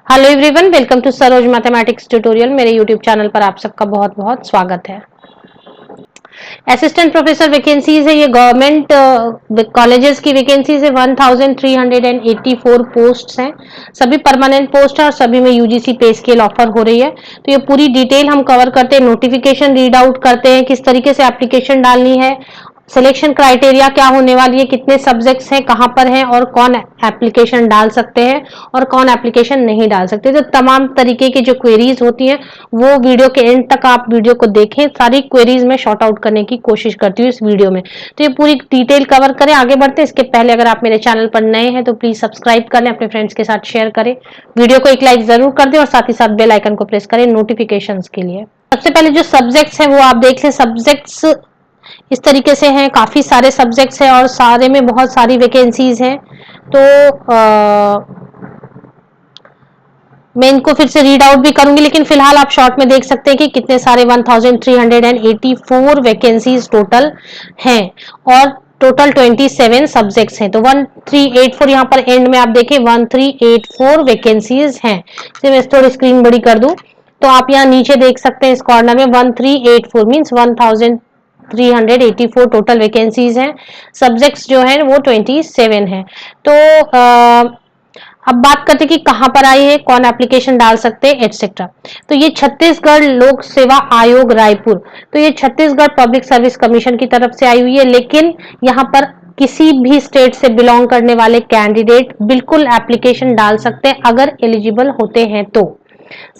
Hello everyone, welcome to Saroj mathematics tutorial. मेरे YouTube channel पर आप सबका बहुत बहुत स्वागत है। असिस्टेंट प्रोफेसर वैकेंसीज है, ये गवर्नमेंट कॉलेजेस की वैकेंसीज है। 1384 पोस्ट्स हैं, सभी परमानेंट पोस्ट है और सभी में यूजीसी पे स्केल ऑफर हो रही है। तो ये पूरी डिटेल हम कवर करते हैं, नोटिफिकेशन रीड आउट करते हैं, किस तरीके से एप्लीकेशन डालनी है, सिलेक्शन क्राइटेरिया क्या होने वाली है, कितने सब्जेक्ट्स हैं, कहां पर हैं और कौन एप्लीकेशन डाल सकते हैं और कौन एप्लीकेशन नहीं डाल सकते। तो तमाम तरीके की जो क्वेरीज होती हैं वो वीडियो के एंड तक आप वीडियो को देखें। सारी क्वेरीज में शॉर्ट आउट करने की कोशिश करती हूँ इस वीडियो में। तो ये पूरी डिटेल कवर करें। आगे बढ़ते हैं, इसके पहले अगर आप मेरे चैनल पर नए हैं तो प्लीज सब्सक्राइब कर लें, अपने फ्रेंड्स के साथ शेयर करें, वीडियो को एक लाइक जरूर कर दें और साथ ही साथ बेल आइकन को प्रेस करें नोटिफिकेशन के लिए। सबसे पहले जो सब्जेक्ट्स हैं वो आप देख लें। सब्जेक्ट्स इस तरीके से हैं, काफी सारे सब्जेक्ट्स हैं और सारे में बहुत सारी वैकेंसीज हैं। तो मैं इनको फिर से रीड आउट भी करूंगी, लेकिन फिलहाल आप शॉर्ट में देख सकते हैं कि कितने सारे 1384 वैकेंसीज टोटल हैं और टोटल 27 सब्जेक्ट्स हैं। तो 1384 यहाँ पर एंड में आप देखें 1384 वैकेंसीज हैं। मैं थोड़ी स्क्रीन बड़ी कर दूं तो आप यहाँ नीचे देख सकते हैं इस कॉर्नर में 1384 मीन्स 1384 टोटल वैकेंसीज हैं। सब्जेक्ट्स जो है वो 27 हैं। तो अब बात करते हैं कि कहां पर आई है, कौन एप्लीकेशन डाल सकते हैं एटसेट्रा। तो ये छत्तीसगढ़ लोक सेवा आयोग रायपुर, तो ये छत्तीसगढ़ पब्लिक सर्विस कमीशन की तरफ से आई हुई है। लेकिन यहाँ पर किसी भी स्टेट से बिलोंग करने वाले कैंडिडेट बिल्कुल एप्लीकेशन डाल सकते हैं अगर एलिजिबल होते हैं तो।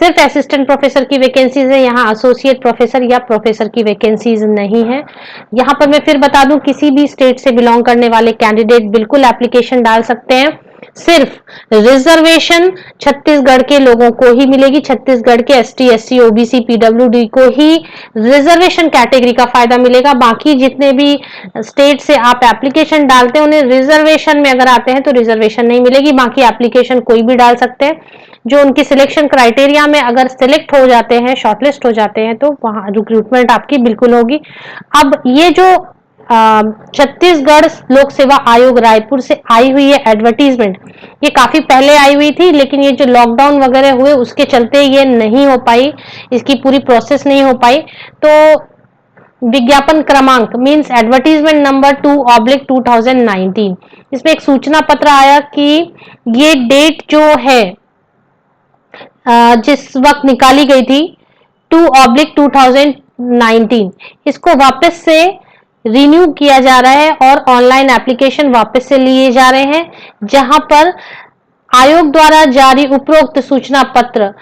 सिर्फ असिस्टेंट प्रोफेसर की वैकेंसीज है, यहाँ एसोसिएट प्रोफेसर या प्रोफेसर की वैकेंसीज नहीं है। यहाँ पर मैं फिर बता दूं, किसी भी स्टेट से बिलोंग करने वाले कैंडिडेट बिल्कुल एप्लीकेशन डाल सकते हैं। सिर्फ रिजर्वेशन छत्तीसगढ़ के लोगों को ही मिलेगी। छत्तीसगढ़ के एसटी, एससी, ओबीसी, पीडब्ल्यूडी को ही रिजर्वेशन कैटेगरी का फायदा मिलेगा। बाकी जितने भी स्टेट से आप एप्लीकेशन डालते हैं उन्हें रिजर्वेशन में अगर आते हैं तो रिजर्वेशन नहीं मिलेगी। बाकी एप्लीकेशन कोई भी डाल सकते हैं। जो उनकी सिलेक्शन क्राइटेरिया में अगर सिलेक्ट हो जाते हैं, शॉर्टलिस्ट हो जाते हैं, तो वहां रिक्रूटमेंट आपकी बिल्कुल होगी। अब ये जो छत्तीसगढ़ लोक सेवा आयोग रायपुर से आई हुई है एडवर्टीजमेंट, ये काफी पहले आई हुई थी, लेकिन ये जो लॉकडाउन वगैरह हुए उसके चलते ये नहीं हो पाई, इसकी पूरी प्रोसेस नहीं हो पाई। तो विज्ञापन क्रमांक मींस एडवर्टीजमेंट नंबर 2/2019, इसमें एक सूचना पत्र आया कि ये डेट जो है जिस वक्त निकाली गई थी 2/2019, इसको वापस से रिन्यू किया जा रहा है और ऑनलाइन एप्लीकेशन वापस से लिए जा रहे हैं, जहां पर आयोग द्वारा जारी उपरोक्त सूचना पत्र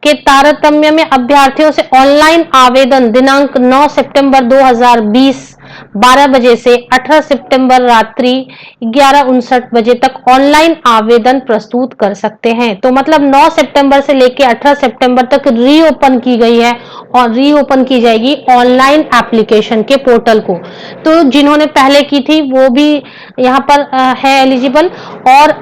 के तारतम्य में अभ्यर्थियों से ऑनलाइन आवेदन दिनांक 9 सितंबर 2020 12 बजे से 18 सितंबर रात्रि 11:59 बजे तक ऑनलाइन आवेदन प्रस्तुत कर सकते हैं। तो मतलब 9 सितंबर से लेकर 18 सितंबर तक रीओपन की गई है और रीओपन की जाएगी ऑनलाइन एप्लीकेशन के पोर्टल को। तो जिन्होंने पहले की थी वो भी यहाँ पर है एलिजिबल और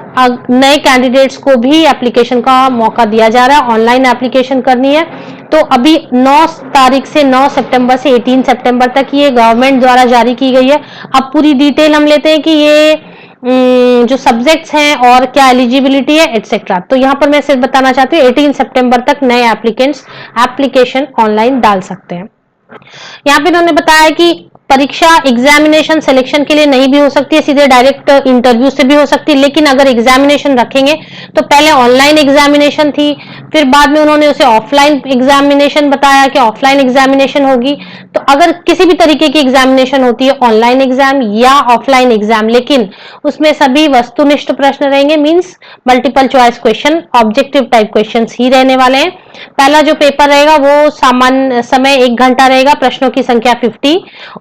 नए कैंडिडेट्स को भी एप्लीकेशन का मौका दिया जा रहा है। ऑनलाइन एप्लीकेशन करनी है तो अभी 9 तारीख से 9 सितंबर से 18 सितंबर तक ये गवर्नमेंट द्वारा जारी की गई है। अब पूरी डिटेल हम लेते हैं कि ये जो सब्जेक्ट्स हैं और क्या एलिजिबिलिटी है एटसेट्रा। तो यहाँ पर मैं सिर्फ बताना चाहती हूँ 18 सितंबर तक नए एप्लीकेंट्स एप्लीकेशन ऑनलाइन डाल सकते हैं। यहाँ पे उन्होंने बताया कि परीक्षा एग्जामिनेशन सिलेक्शन के लिए नहीं भी हो सकती है, सीधे डायरेक्ट इंटरव्यू से भी हो सकती है। लेकिन अगर एग्जामिनेशन रखेंगे तो पहले ऑनलाइन एग्जामिनेशन थी, फिर बाद में उन्होंने उसे ऑफलाइन एग्जामिनेशन बताया कि ऑफलाइन एग्जामिनेशन होगी। तो अगर किसी भी तरीके की एग्जामिनेशन होती है, ऑनलाइन एग्जाम या ऑफलाइन एग्जाम, लेकिन उसमें सभी वस्तुनिष्ठ प्रश्न रहेंगे, means multiple choice question, objective type questions ही रहने वाले हैं। पहला जो पेपर रहेगा वो सामान्य समय 1 घंटा रहेगा, प्रश्नों की संख्या 50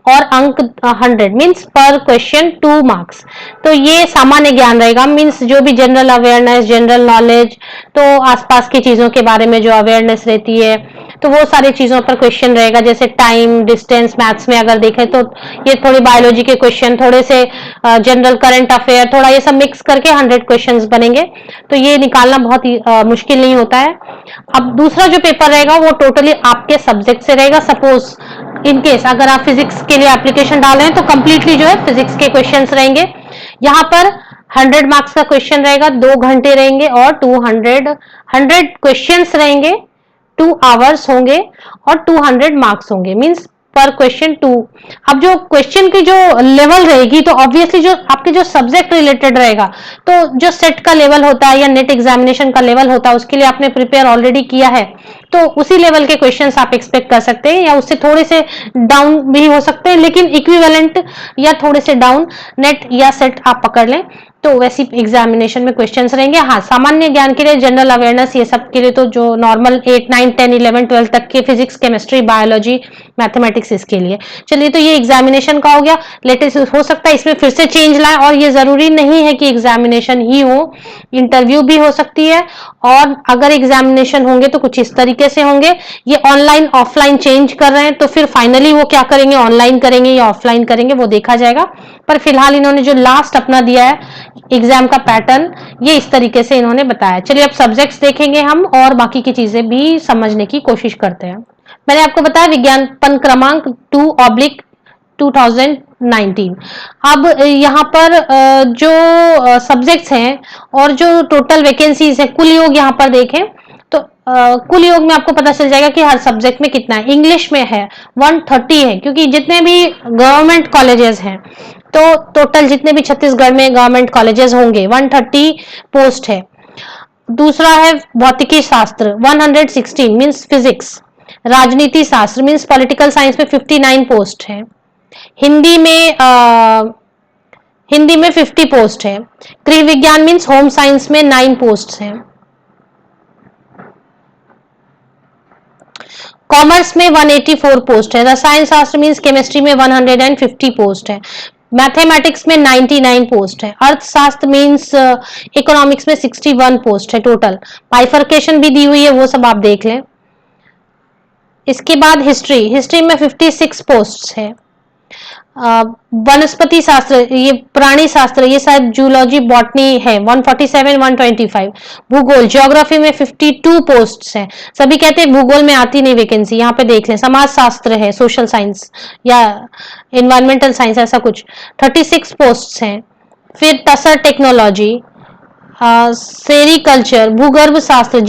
और अंक 100 मींस पर क्वेश्चन 2 मार्क्स। तो ये सामान्य ज्ञान रहेगा, मींस जो भी जनरल अवेयरनेस, जनरल नॉलेज, तो आसपास की चीजों के बारे में जो अवेयरनेस रहती है तो वो सारी चीजों पर क्वेश्चन रहेगा। जैसे टाइम, डिस्टेंस, मैथ्स में अगर देखें तो ये थोड़ी बायोलॉजी के क्वेश्चन, थोड़े से जनरल करंट अफेयर, थोड़ा ये सब मिक्स करके 100 क्वेश्चंस बनेंगे। तो ये निकालना बहुत ही मुश्किल नहीं होता है। अब दूसरा जो पेपर रहेगा वो टोटली आपके सब्जेक्ट से रहेगा। सपोज इन केस अगर आप फिजिक्स के लिए एप्लीकेशन डाल रहे हैं तो कंप्लीटली जो है फिजिक्स के क्वेश्चंस रहेंगे। यहाँ पर 100 मार्क्स का क्वेश्चन रहेगा, 2 घंटे रहेंगे और 100 क्वेश्चंस रहेंगे, 2 आवर्स होंगे और 200 मार्क्स होंगे, मींस पर क्वेश्चन 2। अब जो क्वेश्चन की जो लेवल रहेगी तो ऑब्वियसली जो आपके जो सब्जेक्ट रिलेटेड रहेगा, तो जो सेट का लेवल होता है या नेट एग्जामिनेशन का लेवल होता है उसके लिए आपने प्रिपेयर ऑलरेडी किया है, तो उसी लेवल के क्वेश्चंस आप एक्सपेक्ट कर सकते हैं, या उससे थोड़े से डाउन भी हो सकते हैं, लेकिन इक्विवेलेंट या थोड़े से डाउन नेट या सेट आप पकड़ लें तो वैसी एग्जामिनेशन में क्वेश्चंस रहेंगे। हाँ, सामान्य ज्ञान के लिए, जनरल अवेयरनेस ये सब के लिए तो जो नॉर्मल 8, 9, 10, 11, 12 तक के फिजिक्स, केमिस्ट्री, बायोलॉजी, मैथमेटिक्स इसके लिए। चलिए, तो ये एग्जामिनेशन का हो गया। लेटेस्ट हो सकता है इसमें फिर से चेंज लाए, और ये जरूरी नहीं है कि एग्जामिनेशन ही हो, इंटरव्यू भी हो सकती है, और अगर एग्जामिनेशन होंगे तो कुछ इस तरीके से होंगे। ये ऑनलाइन ऑफलाइन चेंज कर रहे हैं, तो फिर फाइनली वो क्या करेंगे, ऑनलाइन करेंगे या ऑफलाइन करेंगे वो देखा जाएगा, पर फिलहाल इन्होंने जो लास्ट अपना दिया है एग्जाम का पैटर्न, ये इस तरीके से इन्होंने बताया। चलिए अब सब्जेक्ट्स देखेंगे हम और बाकी की चीजें भी समझने की कोशिश करते हैं। मैंने आपको बताया विज्ञापन क्रमांक 2/2019। अब यहाँ पर जो सब्जेक्ट्स हैं और जो टोटल वैकेंसीज है, कुल योग यहाँ पर देखें तो कुल योग में आपको पता चल जाएगा कि हर सब्जेक्ट में कितना है। इंग्लिश में है 130 है, क्योंकि जितने भी गवर्नमेंट कॉलेजेस हैं, तो टोटल जितने भी छत्तीसगढ़ में गवर्नमेंट कॉलेजेस होंगे 130 पोस्ट है। दूसरा है भौतिकी शास्त्र 116 मींस फिजिक्स। राजनीति शास्त्र मींस पॉलिटिकल साइंस में 59 पोस्ट है। हिंदी में 50 पोस्ट है। गृह विज्ञान मींस होम साइंस में 9 पोस्ट है। कॉमर्स में 184 पोस्ट है। रसायन शास्त्र मींस केमिस्ट्री में 150 पोस्ट है। मैथमेटिक्स में 99 पोस्ट है। अर्थशास्त्र मींस इकोनॉमिक्स में 61 पोस्ट है टोटल। बाइफर्केशन भी दी हुई है, वो सब आप देख लें। इसके बाद हिस्ट्री में 56 पोस्ट है। वनस्पति शास्त्र, ये प्राणी शास्त्र, ये शायद जूलॉजी बॉटनी है 147, 125। भूगोल ज्योग्राफी में 52 पोस्ट्स हैं। सभी कहते हैं भूगोल में आती नहीं वैकेंसी, यहाँ पे देख लें। समाज शास्त्र है, सोशल साइंस या एनवायरमेंटल साइंस, ऐसा कुछ 36 पोस्ट्स हैं। फिर तसर टेक्नोलॉजी, सेरिकल्चर, भूगर्भ शास्त्र,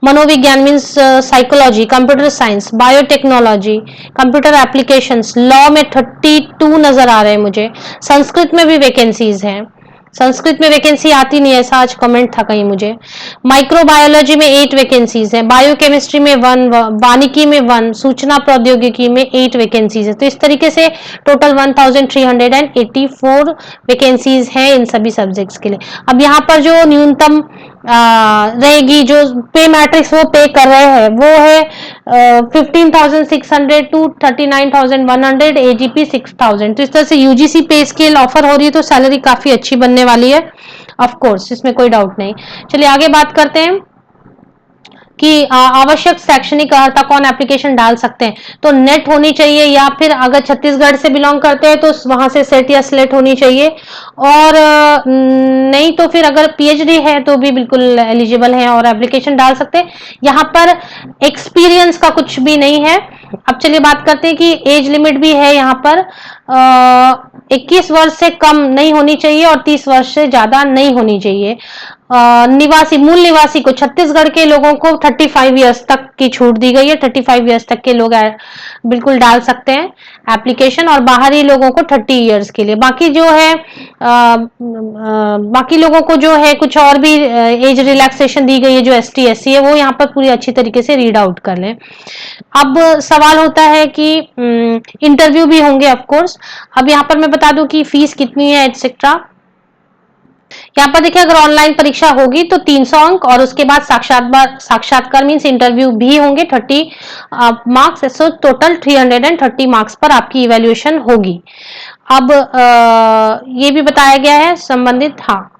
मनोविज्ञान means psychology, computer science, biotechnology, computer applications, law में 32 नजर आ रहे हैं मुझे। संस्कृत में भी वैकेंसीज हैं। संस्कृत में वैकेंसी आती नहीं है, ऐसा आज कमेंट था कहीं मुझे। माइक्रोबायोलॉजी में 8 वैकेंसीज है। बायोकेमिस्ट्री में 1, वानिकी में 1, सूचना प्रौद्योगिकी में 8 वैकेंसीज है। तो इस तरीके से टोटल 1384 वैकेंसीज हैं इन सभी सब्जेक्ट्स के लिए। अब यहाँ पर जो न्यूनतम रहेगी, जो पे मैट्रिक्स वो पे कर रहे हैं, वो है 15,600 to 39,100, एजीपी 6,000। तो इस तरह से यूजीसी पे स्केल ऑफर हो रही है, तो सैलरी काफी अच्छी बनने वाली है, ऑफ कोर्स, इसमें कोई डाउट नहीं। चलिए आगे बात करते हैं कि आवश्यक शैक्षणिक अर्हता कौन एप्लीकेशन डाल सकते हैं। तो नेट होनी चाहिए, या फिर अगर छत्तीसगढ़ से बिलोंग करते हैं तो वहां से सेट या स्लेट होनी चाहिए, और नहीं तो फिर अगर पीएचडी है तो भी बिल्कुल एलिजिबल है और एप्लीकेशन डाल सकते हैं। यहाँ पर एक्सपीरियंस का कुछ भी नहीं है। अब चलिए बात करते हैं कि एज लिमिट भी है यहाँ पर। 21 वर्ष से कम नहीं होनी चाहिए और 30 वर्ष से ज्यादा नहीं होनी चाहिए। मूल निवासी को, छत्तीसगढ़ के लोगों को 35 इयर्स तक की छूट दी गई है। 35 इयर्स तक के लोग बिल्कुल डाल सकते हैं एप्लीकेशन, और बाहरी लोगों को 30 इयर्स के लिए। बाकी जो है बाकी लोगों को जो है कुछ और भी एज रिलैक्सेशन दी गई है, जो एसटी एससी है, वो यहाँ पर पूरी अच्छी तरीके से रीड आउट कर लें। अब सवाल होता है कि इंटरव्यू भी होंगे ऑफ कोर्स। अब यहाँ पर मैं बता दूं कि फीस कितनी है एटसेट्रा। यहाँ पर देखिए, अगर ऑनलाइन परीक्षा होगी तो 300 अंक, और उसके बाद साक्षात्कार मीन्स इंटरव्यू भी होंगे 30 मार्क्स, सो टोटल 330 मार्क्स पर आपकी इवैल्यूएशन होगी। अब ये भी बताया गया है संबंधित, हाँ,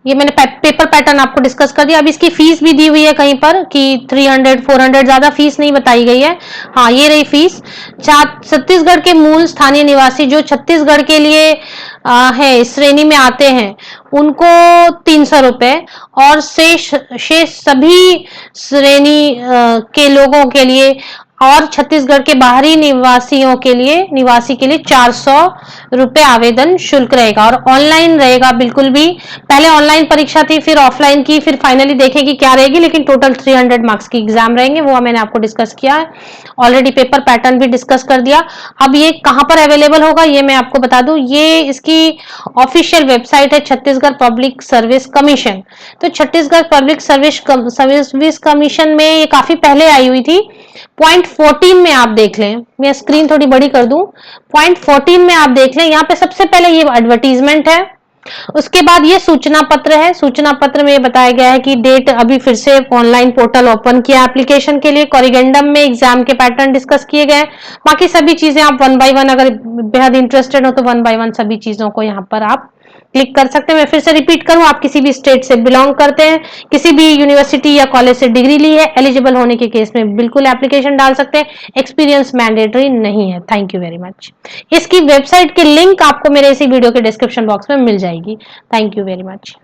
ये मैंने पेपर पैटर्न आपको डिस्कस कर दिया। अब इसकी फीस भी दी हुई है कहीं पर कि 300, 400, ज्यादा फीस नहीं बताई गई है। हाँ, ये रही फीस। छत्तीसगढ़ के मूल स्थानीय निवासी जो छत्तीसगढ़ के लिए है, इस श्रेणी में आते हैं, उनको 300 रुपए, और शेष सभी श्रेणी के लोगों के लिए और छत्तीसगढ़ के बाहरी निवासी के लिए 400 रुपए आवेदन शुल्क रहेगा और ऑनलाइन रहेगा बिल्कुल भी। पहले ऑनलाइन परीक्षा थी, फिर ऑफलाइन की, फिर फाइनली देखेगी क्या रहेगी, लेकिन टोटल 300 मार्क्स की एग्जाम रहेंगे, वो मैंने आपको डिस्कस किया है ऑलरेडी, पेपर पैटर्न भी डिस्कस कर दिया। अब ये कहां पर अवेलेबल होगा ये मैं आपको बता दूं, ये इसकी ऑफिशियल वेबसाइट है छत्तीसगढ़ पब्लिक सर्विस कमीशन। तो छत्तीसगढ़ पब्लिक सर्विस कमीशन में ये काफी पहले आई हुई थी। पॉइंट 14 में आप देख लें, मैं स्क्रीन थोड़ी बड़ी कर दूं, पॉइंट 14 में आप देख लें, यहाँ पे सबसे पहले ये एडवर्टीजमेंट है, उसके बाद ये सूचना पत्र है। सूचना पत्र में ये बताया गया है कि डेट, अभी फिर से ऑनलाइन पोर्टल ओपन किया एप्लीकेशन के लिए, कोरिगेंडम में एग्जाम के पैटर्न डिस्कस किए गए। बाकी सभी चीजें आप 1 बाय 1 अगर बेहद इंटरेस्टेड हो तो 1 बाय 1 सभी चीजों को यहाँ पर आप क्लिक कर सकते हैं। मैं फिर से रिपीट करूं, आप किसी भी स्टेट से बिलोंग करते हैं, किसी भी यूनिवर्सिटी या कॉलेज से डिग्री ली है, एलिजिबल होने के केस में बिल्कुल एप्लीकेशन डाल सकते हैं, एक्सपीरियंस मैंडेटरी नहीं है। Thank you very much. इसकी वेबसाइट की लिंक आपको मेरे इसी वीडियो के डिस्क्रिप्शन बॉक्स में मिल जाएगी। Thank you very much.